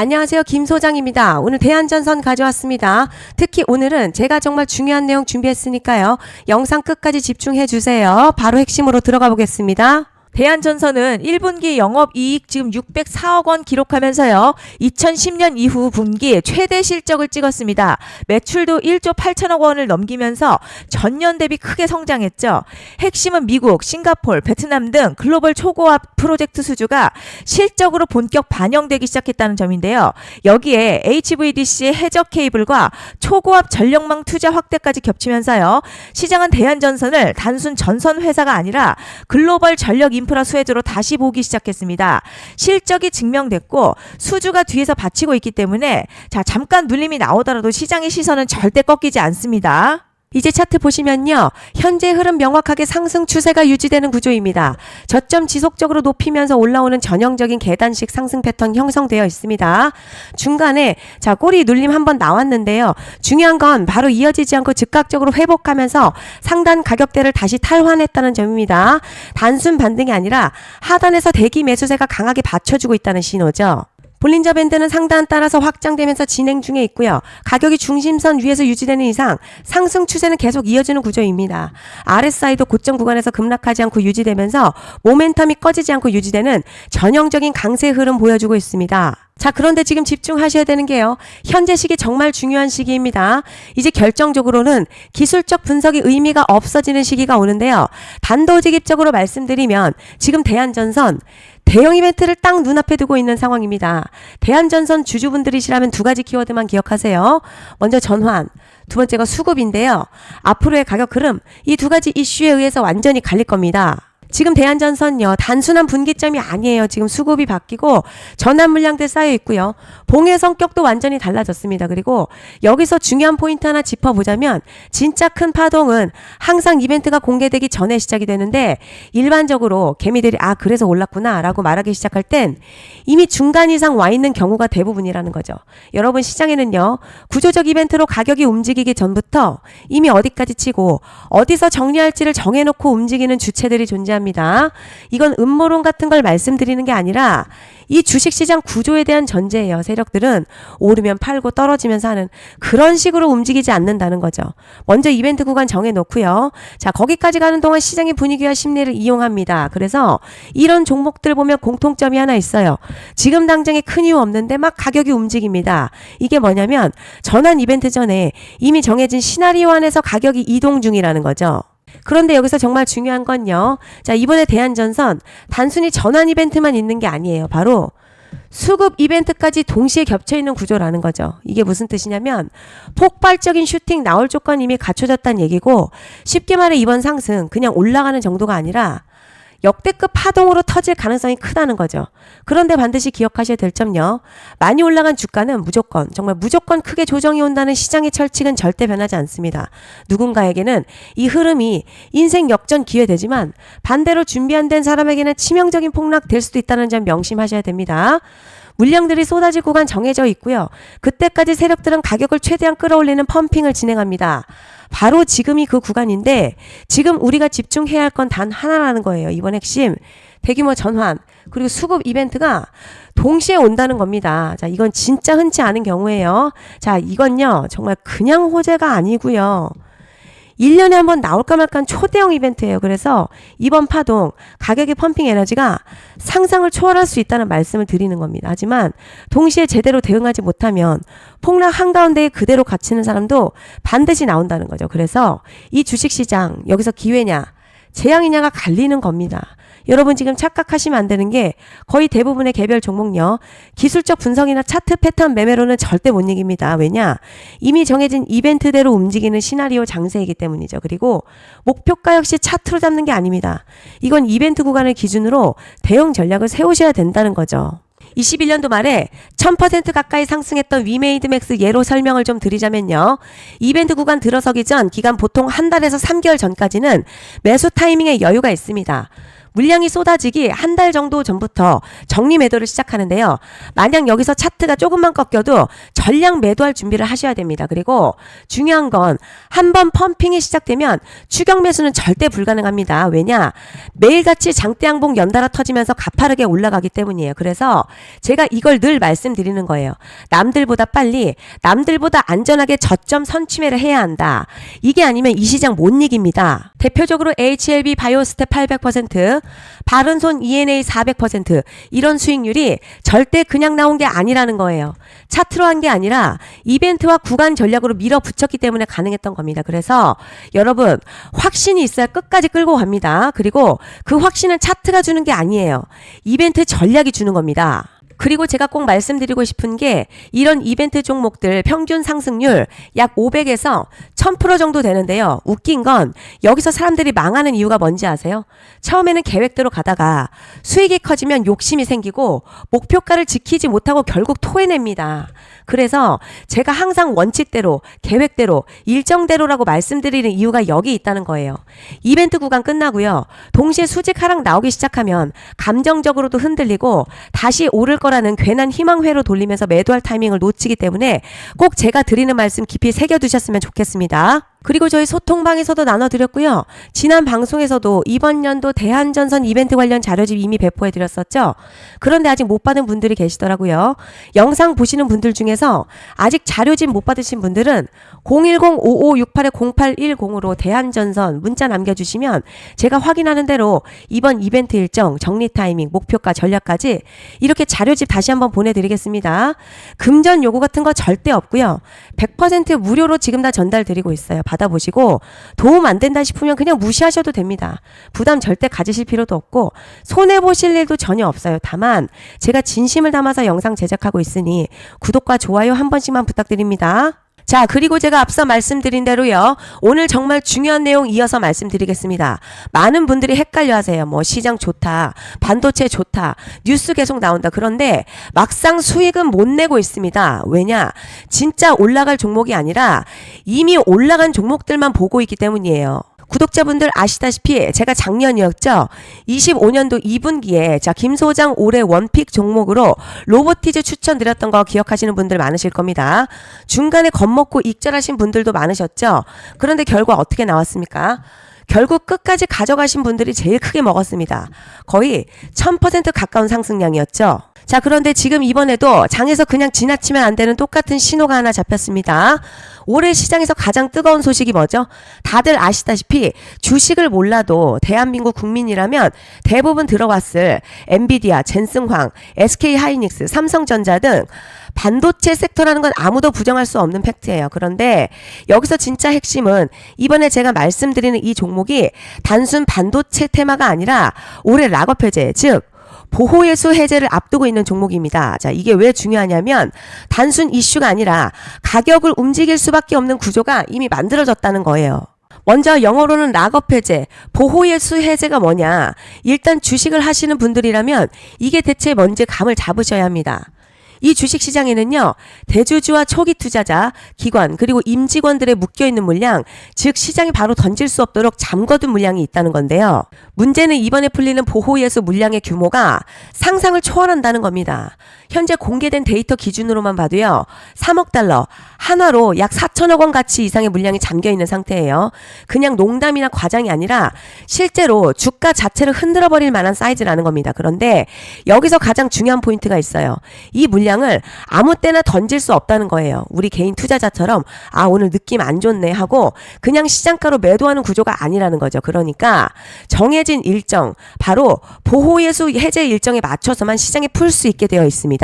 안녕하세요. 김 소장입니다. 오늘 대한전선 가져왔습니다. 특히 오늘은 제가 정말 중요한 내용 준비했으니까요. 영상 끝까지 집중해 주세요. 바로 핵심으로 들어가 보겠습니다. 대한전선은 1분기 영업이익 지금 604억 원 기록하면서요. 2010년 이후 분기 최대 실적을 찍었습니다. 매출도 1조 8천억 원을 넘기면서 전년 대비 크게 성장했죠. 핵심은 미국, 싱가폴, 베트남 등 글로벌 초고압 프로젝트 수주가 실적으로 본격 반영되기 시작했다는 점인데요. 여기에 HVDC의 해적 케이블과 초고압 전력망 투자 확대까지 겹치면서요. 시장은 대한전선을 단순 전선 회사가 아니라 글로벌 전력 인프라 수혜주로 다시 보기 시작했습니다. 실적이 증명됐고 수주가 뒤에서 받치고 있기 때문에 잠깐 눌림이 나오더라도 시장의 시선은 절대 꺾이지 않습니다. 이제 차트 보시면요. 현재 흐름 명확하게 상승 추세가 유지되는 구조입니다. 저점 지속적으로 높이면서 올라오는 전형적인 계단식 상승 패턴 형성되어 있습니다. 중간에 꼬리 눌림 한번 나왔는데요. 중요한 건 바로 이어지지 않고 즉각적으로 회복하면서 상단 가격대를 다시 탈환했다는 점입니다. 단순 반등이 아니라 하단에서 대기 매수세가 강하게 받쳐주고 있다는 신호죠. 볼린저 밴드는 상단 따라서 확장되면서 진행 중에 있고요. 가격이 중심선 위에서 유지되는 이상 상승 추세는 계속 이어지는 구조입니다. RSI도 고점 구간에서 급락하지 않고 유지되면서 모멘텀이 꺼지지 않고 유지되는 전형적인 강세 흐름 보여주고 있습니다. 그런데 지금 집중하셔야 되는 게요. 현재 시기 정말 중요한 시기입니다. 이제 결정적으로는 기술적 분석이 의미가 없어지는 시기가 오는데요. 단도직입적으로 말씀드리면 지금 대한전선 대형 이벤트를 딱 눈앞에 두고 있는 상황입니다. 대한전선 주주분들이시라면 두 가지 키워드만 기억하세요. 먼저 전환, 두 번째가 수급인데요. 앞으로의 가격 흐름, 이 두 가지 이슈에 의해서 완전히 갈릴 겁니다. 지금 대한전선요. 단순한 분기점이 아니에요. 지금 수급이 바뀌고 전환 물량들 쌓여 있고요. 봉의 성격도 완전히 달라졌습니다. 그리고 여기서 중요한 포인트 하나 짚어보자면 진짜 큰 파동은 항상 이벤트가 공개되기 전에 시작이 되는데 일반적으로 개미들이 그래서 올랐구나 라고 말하기 시작할 땐 이미 중간 이상 와 있는 경우가 대부분이라는 거죠. 여러분 시장에는요. 구조적 이벤트로 가격이 움직이기 전부터 이미 어디까지 치고 어디서 정리할지를 정해놓고 움직이는 주체들이 존재합니다. 이건 음모론 같은 걸 말씀드리는 게 아니라 이 주식시장 구조에 대한 전제예요. 세력들은 오르면 팔고 떨어지면서 하는 그런 식으로 움직이지 않는다는 거죠. 먼저 이벤트 구간 정해놓고요. 거기까지 가는 동안 시장의 분위기와 심리를 이용합니다. 그래서 이런 종목들 보면 공통점이 하나 있어요. 지금 당장에 큰 이유 없는데 막 가격이 움직입니다. 이게 뭐냐면 전환 이벤트 전에 이미 정해진 시나리오 안에서 가격이 이동 중이라는 거죠. 그런데 여기서 정말 중요한 건요. 이번에 대한전선 단순히 전환 이벤트만 있는 게 아니에요. 바로 수급 이벤트까지 동시에 겹쳐있는 구조라는 거죠. 이게 무슨 뜻이냐면 폭발적인 슈팅 나올 조건이 이미 갖춰졌다는 얘기고 쉽게 말해 이번 상승 그냥 올라가는 정도가 아니라 역대급 파동으로 터질 가능성이 크다는 거죠. 그런데 반드시 기억하셔야 될 점요. 많이 올라간 주가는 정말 무조건 크게 조정이 온다는 시장의 철칙은 절대 변하지 않습니다. 누군가에게는 이 흐름이 인생 역전 기회되지만 반대로 준비 안 된 사람에게는 치명적인 폭락 될 수도 있다는 점 명심하셔야 됩니다. 물량들이 쏟아질 구간 정해져 있고요. 그때까지 세력들은 가격을 최대한 끌어올리는 펌핑을 진행합니다. 바로 지금이 그 구간인데 지금 우리가 집중해야 할 건 단 하나라는 거예요. 이번 핵심 대규모 전환 그리고 수급 이벤트가 동시에 온다는 겁니다. 이건 진짜 흔치 않은 경우예요. 이건요 정말 그냥 호재가 아니고요. 1년에 한 번 나올까 말까 한 초대형 이벤트예요. 그래서 이번 파동 가격의 펌핑 에너지가 상상을 초월할 수 있다는 말씀을 드리는 겁니다. 하지만 동시에 제대로 대응하지 못하면 폭락 한가운데에 그대로 갇히는 사람도 반드시 나온다는 거죠. 그래서 이 주식시장 여기서 기회냐 재앙이냐가 갈리는 겁니다. 여러분 지금 착각하시면 안 되는 게 거의 대부분의 개별 종목요. 기술적 분석이나 차트 패턴 매매로는 절대 못 이깁니다. 왜냐? 이미 정해진 이벤트대로 움직이는 시나리오 장세이기 때문이죠. 그리고 목표가 역시 차트로 잡는 게 아닙니다. 이건 이벤트 구간을 기준으로 대응 전략을 세우셔야 된다는 거죠. 21년도 말에 1000% 가까이 상승했던 위메이드맥스 예로 설명을 좀 드리자면요. 이벤트 구간 들어서기 전 기간 보통 한 달에서 3개월 전까지는 매수 타이밍에 여유가 있습니다. 물량이 쏟아지기 한 달 정도 전부터 정리 매도를 시작하는데요. 만약 여기서 차트가 조금만 꺾여도 전량 매도할 준비를 하셔야 됩니다. 그리고 중요한 건 한번 펌핑이 시작되면 추격 매수는 절대 불가능합니다. 왜냐? 매일같이 장대 양봉 연달아 터지면서 가파르게 올라가기 때문이에요. 그래서 제가 이걸 늘 말씀드리는 거예요. 남들보다 빨리, 남들보다 안전하게 저점 선취매를 해야 한다. 이게 아니면 이 시장 못 이깁니다. 대표적으로 HLB 바이오스텝 800%, 바른손 ENA 400% 이런 수익률이 절대 그냥 나온 게 아니라는 거예요. 차트로 한 게 아니라 이벤트와 구간 전략으로 밀어붙였기 때문에 가능했던 겁니다. 그래서 여러분 확신이 있어야 끝까지 끌고 갑니다. 그리고 그 확신은 차트가 주는 게 아니에요. 이벤트 전략이 주는 겁니다. 그리고 제가 꼭 말씀드리고 싶은 게 이런 이벤트 종목들 평균 상승률 약 500에서 1000% 정도 되는데요. 웃긴 건 여기서 사람들이 망하는 이유가 뭔지 아세요? 처음에는 계획대로 가다가 수익이 커지면 욕심이 생기고 목표가를 지키지 못하고 결국 토해냅니다. 그래서 제가 항상 원칙대로, 계획대로, 일정대로라고 말씀드리는 이유가 여기 있다는 거예요. 이벤트 구간 끝나고요. 동시에 수직 하락 나오기 시작하면 감정적으로도 흔들리고 다시 오를 거라는 괜한 희망회로 돌리면서 매도할 타이밍을 놓치기 때문에 꼭 제가 드리는 말씀 깊이 새겨두셨으면 좋겠습니다. 그리고 저희 소통방에서도 나눠드렸고요. 지난 방송에서도 이번 연도 대한전선 이벤트 관련 자료집 이미 배포해드렸었죠. 그런데 아직 못 받은 분들이 계시더라고요. 영상 보시는 분들 중에서 아직 자료집 못 받으신 분들은 010-5568-0810으로 대한전선 문자 남겨주시면 제가 확인하는 대로 이번 이벤트 일정, 정리 타이밍, 목표가, 전략까지 이렇게 자료집 다시 한번 보내드리겠습니다. 금전 요구 같은 거 절대 없고요. 100% 무료로 지금 다 전달드리고 있어요. 받아보시고 도움 안 된다 싶으면 그냥 무시하셔도 됩니다. 부담 절대 가지실 필요도 없고 손해보실 일도 전혀 없어요. 다만 제가 진심을 담아서 영상 제작하고 있으니 구독과 좋아요 한 번씩만 부탁드립니다. 자, 그리고 제가 앞서 말씀드린 대로요. 오늘 정말 중요한 내용 이어서 말씀드리겠습니다. 많은 분들이 헷갈려 하세요. 뭐 시장 좋다, 반도체 좋다, 뉴스 계속 나온다. 그런데 막상 수익은 못 내고 있습니다. 왜냐? 진짜 올라갈 종목이 아니라 이미 올라간 종목들만 보고 있기 때문이에요. 구독자분들 아시다시피 제가 작년이었죠. 25년도 2분기에 김 소장 올해 원픽 종목으로 로보티즈 추천드렸던 거 기억하시는 분들 많으실 겁니다. 중간에 겁먹고 익절하신 분들도 많으셨죠. 그런데 결과 어떻게 나왔습니까? 결국 끝까지 가져가신 분들이 제일 크게 먹었습니다. 거의 1000% 가까운 상승량이었죠. 자, 그런데 지금 이번에도 장에서 그냥 지나치면 안 되는 똑같은 신호가 하나 잡혔습니다. 올해 시장에서 가장 뜨거운 소식이 뭐죠? 다들 아시다시피 주식을 몰라도 대한민국 국민이라면 대부분 들어왔을 엔비디아, 젠슨황, SK하이닉스, 삼성전자 등 반도체 섹터라는 건 아무도 부정할 수 없는 팩트예요. 그런데 여기서 진짜 핵심은 이번에 제가 말씀드리는 이 종목이 단순 반도체 테마가 아니라 올해 락업 해제, 즉 보호예수 해제를 앞두고 있는 종목입니다. 자, 이게 왜 중요하냐면 단순 이슈가 아니라 가격을 움직일 수밖에 없는 구조가 이미 만들어졌다는 거예요. 먼저 영어로는 락업 해제, 보호예수 해제가 뭐냐? 일단 주식을 하시는 분들이라면 이게 대체 뭔지 감을 잡으셔야 합니다. 이 주식시장에는요, 대주주와 초기 투자자, 기관, 그리고 임직원들의 묶여있는 물량, 즉 시장이 바로 던질 수 없도록 잠궈둔 물량이 있다는 건데요. 문제는 이번에 풀리는 보호예수 물량의 규모가 상상을 초월한다는 겁니다. 현재 공개된 데이터 기준으로만 봐도요, 3억 달러, 하나로 약 4천억 원 가치 이상의 물량이 잠겨있는 상태예요. 그냥 농담이나 과장이 아니라 실제로 주가 자체를 흔들어버릴 만한 사이즈라는 겁니다. 그런데 여기서 가장 중요한 포인트가 있어요. 이 물량을 아무 때나 던질 수 없다는 거예요. 우리 개인 투자자처럼 아, 오늘 느낌 안 좋네 하고 그냥 시장가로 매도하는 구조가 아니라는 거죠. 그러니까 정해진 일정, 바로 보호예수 해제 일정에 맞춰서만 시장에 풀 수 있게 되어 있습니다.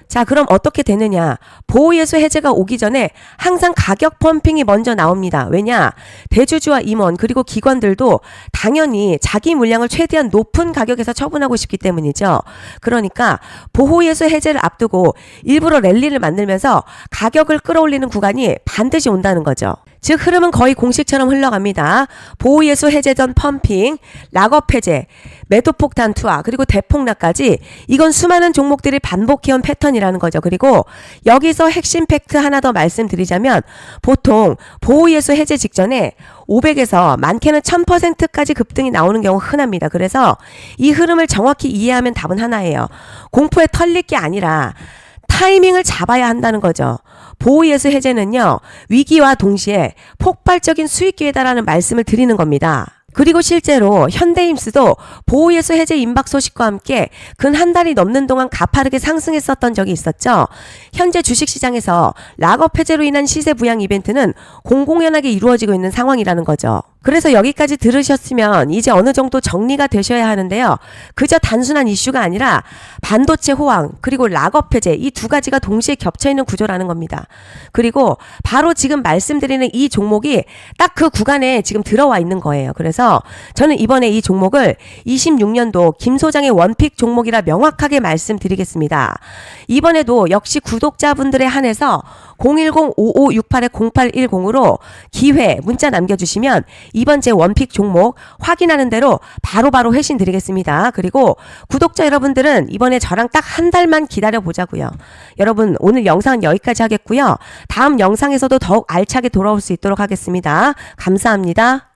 자, 그럼 어떻게 되느냐? 보호예수 해제가 오기 전에 항상 가격 펌핑이 먼저 나옵니다. 왜냐? 대주주와 임원 그리고 기관들도 당연히 자기 물량을 최대한 높은 가격에서 처분하고 싶기 때문이죠. 그러니까 보호예수 해제를 앞두고 일부러 랠리를 만들면서 가격을 끌어올리는 구간이 반드시 온다는 거죠. 즉 흐름은 거의 공식처럼 흘러갑니다. 보호예수 해제 전 펌핑, 락업 해제, 매도폭탄 투하, 그리고 대폭락까지 이건 수많은 종목들이 반복해온 패턴이라는 거죠. 그리고 여기서 핵심 팩트 하나 더 말씀드리자면 보통 보호예수 해제 직전에 500에서 많게는 1000%까지 급등이 나오는 경우가 흔합니다. 그래서 이 흐름을 정확히 이해하면 답은 하나예요. 공포에 털릴 게 아니라 타이밍을 잡아야 한다는 거죠. 보호예수 해제는요, 위기와 동시에 폭발적인 수익 기회다라는 말씀을 드리는 겁니다. 그리고 실제로 현대임스도 보호예수 해제 임박 소식과 함께 근 한 달이 넘는 동안 가파르게 상승했었던 적이 있었죠. 현재 주식시장에서 락업 해제로 인한 시세 부양 이벤트는 공공연하게 이루어지고 있는 상황이라는 거죠. 그래서 여기까지 들으셨으면 이제 어느 정도 정리가 되셔야 하는데요. 그저 단순한 이슈가 아니라 반도체 호황 그리고 락업 해제 이 두 가지가 동시에 겹쳐있는 구조라는 겁니다. 그리고 바로 지금 말씀드리는 이 종목이 딱 그 구간에 지금 들어와 있는 거예요. 그래서 저는 이번에 이 종목을 26년도 김 소장의 원픽 종목이라 명확하게 말씀드리겠습니다. 이번에도 역시 구독자분들에 한해서 010-5568-0810으로 기회 문자 남겨주시면 이번 제 원픽 종목 확인하는 대로 바로바로 회신 드리겠습니다. 그리고 구독자 여러분들은 이번에 저랑 딱 한 달만 기다려 보자고요. 여러분 오늘 영상은 여기까지 하겠고요. 다음 영상에서도 더욱 알차게 돌아올 수 있도록 하겠습니다. 감사합니다.